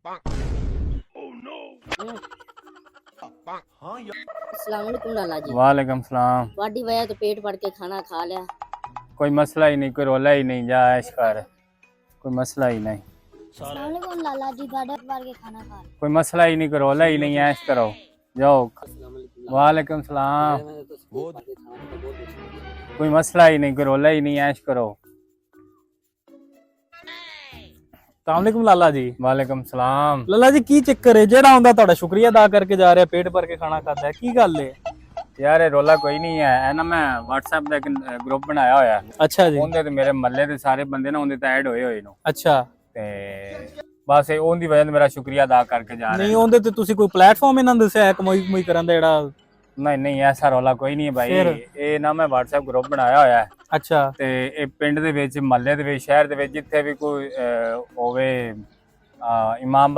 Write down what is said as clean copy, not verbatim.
अस्सलाम वालेकुम लाला जी। वालेकुम सलाम। वाडी वजह तो पेट भर के खाना खा लिया। कोई मसला ही नहीं, कोई रोला ही नहीं, जा ऐश कर, कोई मसला ही नहीं। अस्सलाम वालेकुम लाला जी, दादा भर के खाना खा लिया। कोई मसला ही नहीं, कोई रोला ही नहीं, ऐश करो, जाओ। वालेकुम सलाम। कोई मसला ही नहीं, कोई रोला ही नहीं, ऐश करो। अस्सलामुअलैकुम लाला जी। वालेकुम सलाम। लाला जी की ਚੱਕਰ ਹੈ ਜਿਹੜਾ ਆਉਂਦਾ ਤੁਹਾਡਾ ਸ਼ੁਕਰੀਆ ਅਦਾ ਕਰਕੇ ਜਾ ਰਿਹਾ ਪੇਟ ਭਰ ਕੇ ਖਾਣਾ ਖਾਂਦਾ ਹੈ ਕੀ ਗੱਲ ਹੈ यार ये रोला कोई नहीं है, है ना। मैं व्हाट्सएप ਦਾ ਇੱਕ ਗਰੁੱਪ ਬਣਾਇਆ ਹੋਇਆ ਹੈ। ਅੱਛਾ ਜੀ ਉਹਦੇ ਤੇ ਮੇਰੇ ਮਹੱਲੇ ਦੇ ਸਾਰੇ ਬੰਦੇ ਨਾ ਉਹਦੇ ਤੇ ਐਡ ਹੋਏ ਹੋਏ ਨੇ ਅੱਛਾ ਤੇ ਬਸ ਇਹ ਉਹਦੀ ਵਜ੍ਹਾ ਨਾਲ ਮੇਰਾ ਸ਼ੁਕਰੀਆ ਅਦਾ ਕਰਕੇ ਜਾ ਨਹੀਂ ਰਿਹਾ। ਉਹਦੇ ਤੇ ਤੁਸੀਂ ਕੋਈ ਪਲੇਟਫਾਰਮ ਇਹਨਾਂ ਨੂੰ ਦੱਸਿਆ ਹੈ ਕਮਾਈ ਕਰਨ ਦਾ ਜਿਹੜਾ ਨਹੀਂ ਨਹੀਂ ਐਸਾ ਰੋਲਾ ਕੋਈ ਨਹੀਂ ਹੈ ਭਾਈ। ਫਿਰ? ਇਹ ਨਾ ਮੈਂ WhatsApp ਗਰੁੱਪ ਬਣਾਇਆ ਹੋਇਆ ਹੈ ਅੱਛਾ ਤੇ ਇਹ ਪਿੰਡ ਦੇ ਵਿੱਚ, ਮਹੱਲੇ ਦੇ ਵਿੱਚ, ਸ਼ਹਿਰ ਦੇ ਵਿੱਚ ਜਿੱਥੇ ਵੀ ਕੋਈ ਹੋਵੇ ਇਮਾਮ